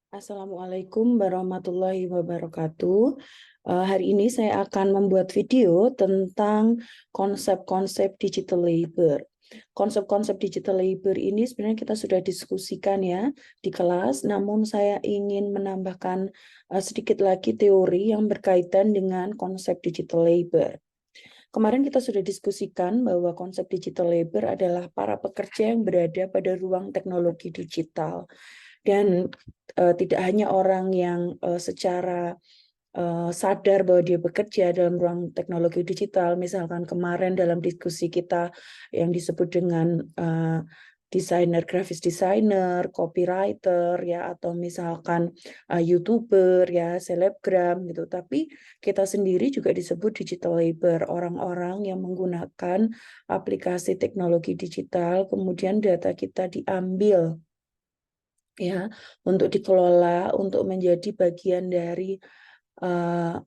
Assalamualaikum warahmatullahi wabarakatuh. Hari ini saya akan membuat video tentang konsep-konsep digital labor. Konsep-konsep digital labor ini sebenarnya kita sudah diskusikan ya di kelas, namun saya ingin menambahkan sedikit lagi teori yang berkaitan dengan konsep digital labor. Kemarin kita sudah diskusikan bahwa konsep digital labor adalah para pekerja yang berada pada ruang teknologi digital. Dan tidak hanya orang yang secara sadar bahwa dia bekerja dalam ruang teknologi digital, misalkan kemarin dalam diskusi kita yang disebut dengan desainer, graphic designer, copywriter ya, atau misalkan YouTuber ya, selebgram gitu. Tapi kita sendiri juga disebut digital labor, orang-orang yang menggunakan aplikasi teknologi digital, kemudian data kita diambil ya untuk dikelola, untuk menjadi bagian dari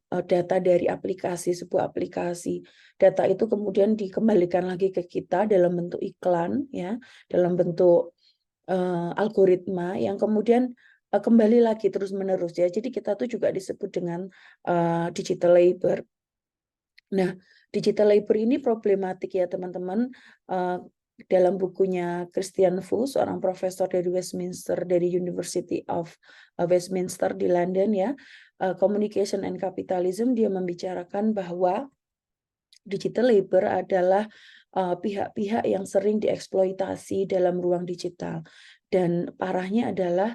data dari sebuah aplikasi. Data itu kemudian dikembalikan lagi ke kita dalam bentuk iklan ya, dalam bentuk algoritma yang kemudian kembali lagi terus-menerus ya. Jadi kita tuh juga disebut dengan digital labor. Nah, digital labor ini problematik ya teman-teman. Dalam bukunya Christian Fu, seorang profesor dari Westminster, dari University of Westminster di London ya, Communication and Capitalism, dia membicarakan bahwa digital labor adalah pihak-pihak yang sering dieksploitasi dalam ruang digital. Dan parahnya adalah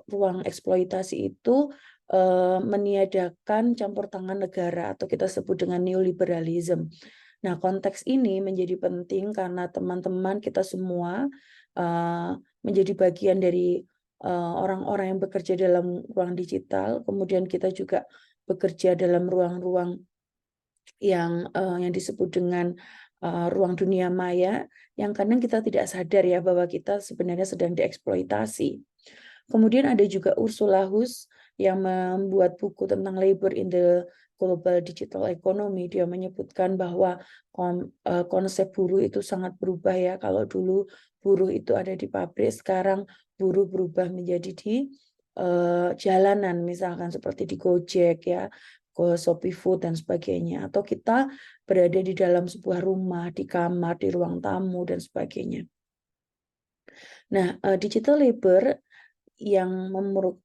ruang eksploitasi itu meniadakan campur tangan negara atau kita sebut dengan neoliberalism. Nah, konteks ini menjadi penting karena teman-teman kita semua menjadi bagian dari orang-orang yang bekerja dalam ruang digital, kemudian kita juga bekerja dalam ruang-ruang yang disebut dengan ruang dunia maya, yang kadang kita tidak sadar ya bahwa kita sebenarnya sedang dieksploitasi. Kemudian ada juga Ursula Huss yang membuat buku tentang labor in the global digital economy. Dia menyebutkan bahwa konsep buruh itu sangat berubah ya. Kalau dulu buruh itu ada di pabrik, sekarang buruh berubah menjadi di jalanan, misalkan seperti di Gojek ya, Shopee Food dan sebagainya. Atau kita berada di dalam sebuah rumah, di kamar, di ruang tamu dan sebagainya. Nah, digital labor yang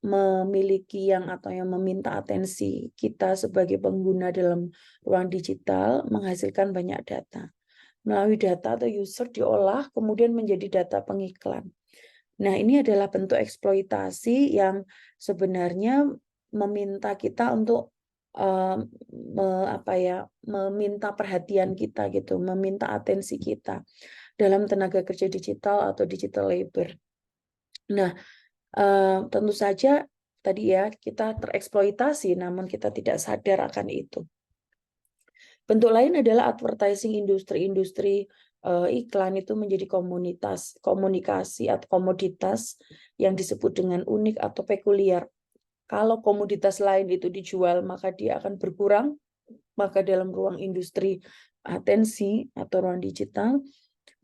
memiliki atau yang meminta atensi kita sebagai pengguna dalam ruang digital menghasilkan banyak data. Melalui data atau user diolah kemudian menjadi data pengiklan. Nah, ini adalah bentuk eksploitasi yang sebenarnya meminta kita untuk meminta perhatian kita gitu, meminta atensi kita dalam tenaga kerja digital atau digital labor. Nah, tentu saja tadi ya kita tereksploitasi namun kita tidak sadar akan itu. Bentuk lain adalah advertising, industri iklan itu menjadi komunikasi atau komoditas yang disebut dengan unik atau pekuliar. Kalau komoditas lain itu dijual maka dia akan berkurang, maka dalam ruang industri atensi atau ruang digital,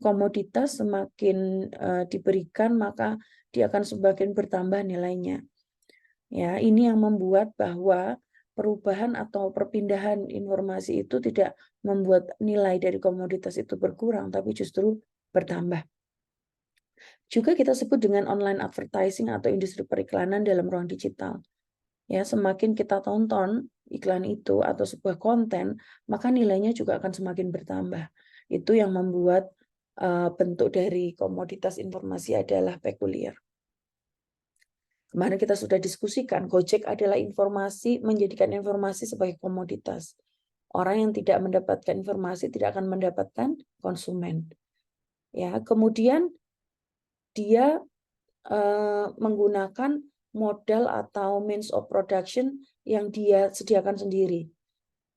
komoditas semakin diberikan maka dia akan semakin bertambah nilainya. Ya, ini yang membuat bahwa perubahan atau perpindahan informasi itu tidak membuat nilai dari komoditas itu berkurang, tapi justru bertambah. Juga kita sebut dengan online advertising atau industri periklanan dalam ruang digital. Ya, semakin kita tonton iklan itu atau sebuah konten, maka nilainya juga akan semakin bertambah. Itu yang membuat bentuk dari komoditas informasi adalah pekulier. Kemarin kita sudah diskusikan, Gojek adalah menjadikan informasi sebagai komoditas. Orang yang tidak mendapatkan informasi tidak akan mendapatkan konsumen. Ya, kemudian dia menggunakan modal atau means of production yang dia sediakan sendiri.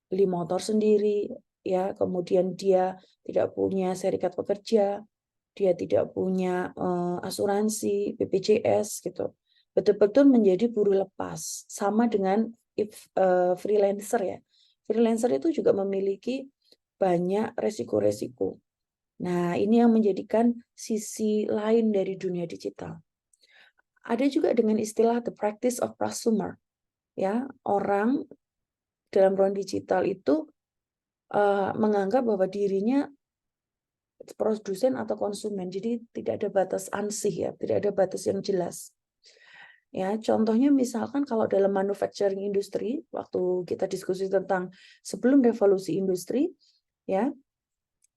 Beli motor sendiri, ya, kemudian dia tidak punya serikat pekerja, dia tidak punya asuransi, BPJS gitu. Betul-betul menjadi buruh lepas, sama dengan freelancer ya. Freelancer itu juga memiliki banyak resiko-resiko. Nah, ini yang menjadikan sisi lain dari dunia digital. Ada juga dengan istilah the practice of prosumer. Ya, orang dalam ruang digital itu menganggap bahwa dirinya produsen atau konsumen. Jadi tidak ada batas ansih ya, tidak ada batas yang jelas. Ya, contohnya misalkan kalau dalam manufacturing industry, waktu kita diskusi tentang sebelum revolusi industri, ya,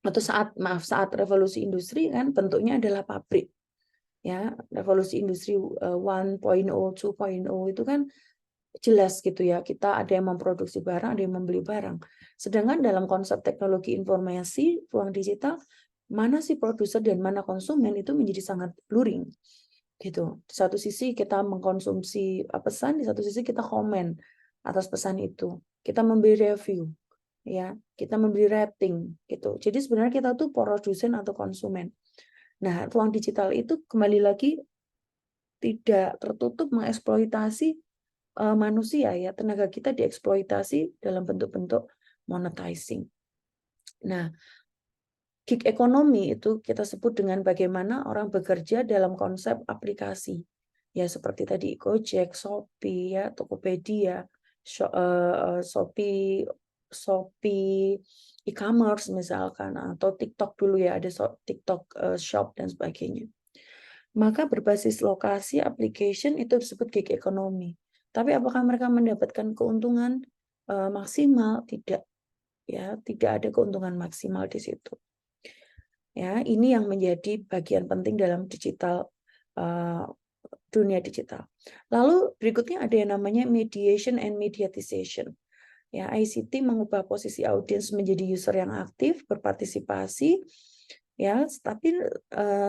atau saat revolusi industri kan bentuknya adalah pabrik. Ya, revolusi industri 1.0, 2.0 itu kan jelas gitu ya, kita ada yang memproduksi barang, ada yang membeli barang. Sedangkan dalam konsep teknologi informasi, ruang digital, mana sih produser dan mana konsumen itu menjadi sangat blurring. Gitu. Di satu sisi kita mengkonsumsi pesan, di satu sisi kita komen atas pesan itu. Kita memberi review, ya, kita memberi rating gitu. Jadi sebenarnya kita tuh produsen atau konsumen. Nah, ruang digital itu kembali lagi tidak tertutup mengeksploitasi manusia ya, tenaga kita dieksploitasi dalam bentuk-bentuk monetizing. Nah, gig ekonomi itu kita sebut dengan bagaimana orang bekerja dalam konsep aplikasi. Ya seperti tadi Gojek, Shopee, ya, Tokopedia, Shopee, e-commerce misalkan, atau TikTok dulu ya, ada TikTok Shop dan sebagainya. Maka berbasis lokasi application itu disebut gig ekonomi. Tapi apakah mereka mendapatkan keuntungan maksimal? Tidak. Ya, tidak ada keuntungan maksimal di situ. Ya, ini yang menjadi bagian penting dalam digital dunia digital. Lalu berikutnya ada yang namanya mediation and mediatization. Ya, ICT mengubah posisi audiens menjadi user yang aktif, berpartisipasi. Ya, tapi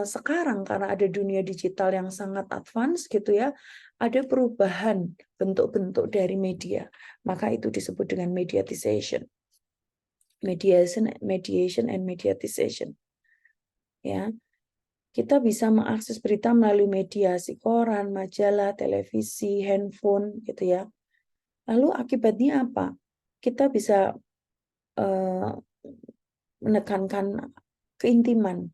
sekarang karena ada dunia digital yang sangat advance gitu ya, ada perubahan bentuk-bentuk dari media. Maka itu disebut dengan mediatization. Mediation and mediatization. Ya, kita bisa mengakses berita melalui mediasi koran, majalah, televisi, handphone, gitu ya. Lalu akibatnya apa? Kita bisa menekankan keintiman.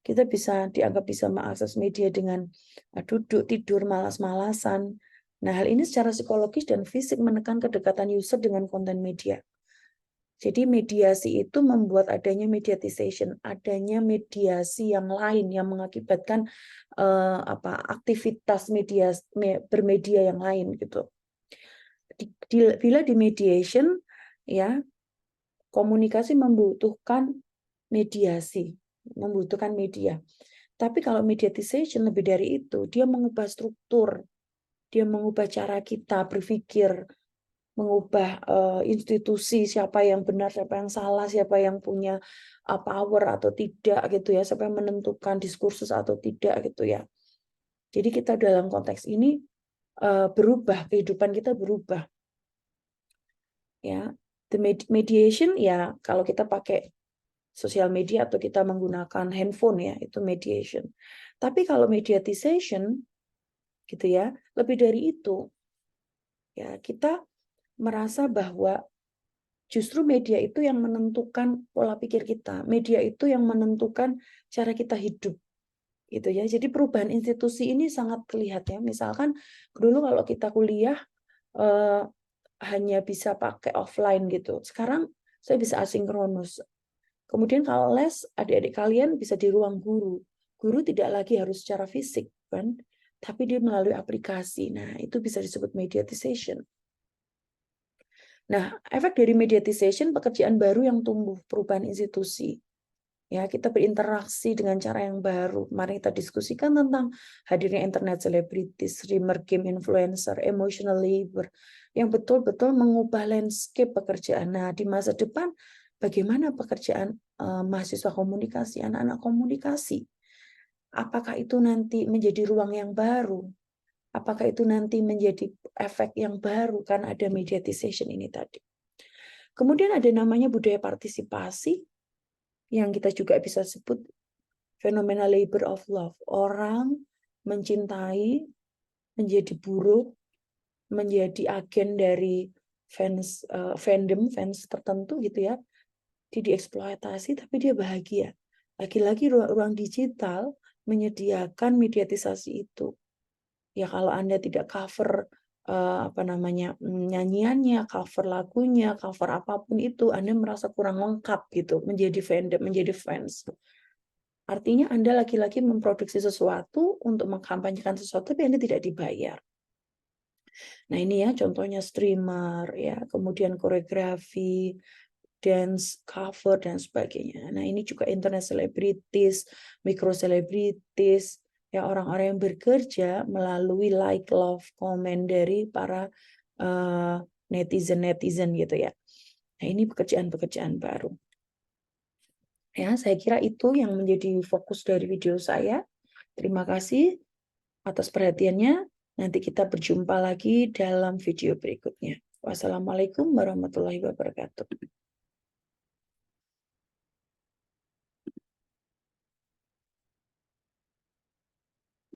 Kita bisa dianggap bisa mengakses media dengan duduk, tidur, malas-malasan. Nah, hal ini secara psikologis dan fisik menekan kedekatan user dengan konten media. Jadi mediasi itu membuat adanya mediatization, adanya mediasi yang lain yang mengakibatkan aktivitas bermedia yang lain gitu. Bila di mediation ya, komunikasi membutuhkan mediasi, membutuhkan media. Tapi kalau mediatization lebih dari itu, dia mengubah struktur, dia mengubah cara kita berpikir, mengubah institusi, siapa yang benar, siapa yang salah, siapa yang punya power atau tidak gitu ya, siapa yang menentukan diskursus atau tidak gitu ya. Jadi kita dalam konteks ini berubah, kehidupan kita berubah. Ya, the mediation ya kalau kita pakai sosial media atau kita menggunakan handphone ya, itu mediation. Tapi kalau mediatization gitu ya, lebih dari itu. Ya, kita merasa bahwa justru media itu yang menentukan pola pikir kita. Media itu yang menentukan cara kita hidup. Gitu ya. Jadi perubahan institusi ini sangat kelihatan ya. Misalkan dulu kalau kita kuliah hanya bisa pakai offline gitu. Sekarang saya bisa asinkronus. Kemudian kalau les, adik-adik kalian bisa di ruang guru. Guru tidak lagi harus secara fisik, kan? Tapi dia melalui aplikasi. Nah, itu bisa disebut mediatization. Nah, efek dari mediatization, pekerjaan baru yang tumbuh, perubahan institusi. Ya, kita berinteraksi dengan cara yang baru. Mari kita diskusikan tentang hadirnya internet celebrities, streamer, game influencer, emotional labor, yang betul-betul mengubah landscape pekerjaan. Nah, di masa depan, bagaimana pekerjaan mahasiswa komunikasi, anak-anak komunikasi? Apakah itu nanti menjadi ruang yang baru? Apakah itu nanti menjadi efek yang baru kan ada mediatization ini tadi. Kemudian ada namanya budaya partisipasi yang kita juga bisa sebut fenomena labor of love. Orang mencintai, menjadi buruh, menjadi agen dari fandom, fans tertentu gitu ya. Dia dieksploitasi tapi dia bahagia. Lagi-lagi ruang digital menyediakan mediatisasi itu. Ya kalau Anda tidak cover nyanyiannya, cover lagunya, cover apapun itu, Anda merasa kurang lengkap gitu, menjadi fandom, menjadi fans. Artinya Anda lagi-lagi memproduksi sesuatu untuk mengkampanyekan sesuatu, tapi Anda tidak dibayar. Nah ini ya contohnya streamer, ya kemudian koreografi, dance, cover, dan sebagainya. Nah ini juga internet celebrities, micro celebrities, ya orang-orang yang bekerja melalui like, love, komen dari para netizen-netizen gitu ya. Nah ini pekerjaan-pekerjaan baru. Ya, saya kira itu yang menjadi fokus dari video saya. Terima kasih atas perhatiannya. Nanti kita berjumpa lagi dalam video berikutnya. Wassalamualaikum warahmatullahi wabarakatuh.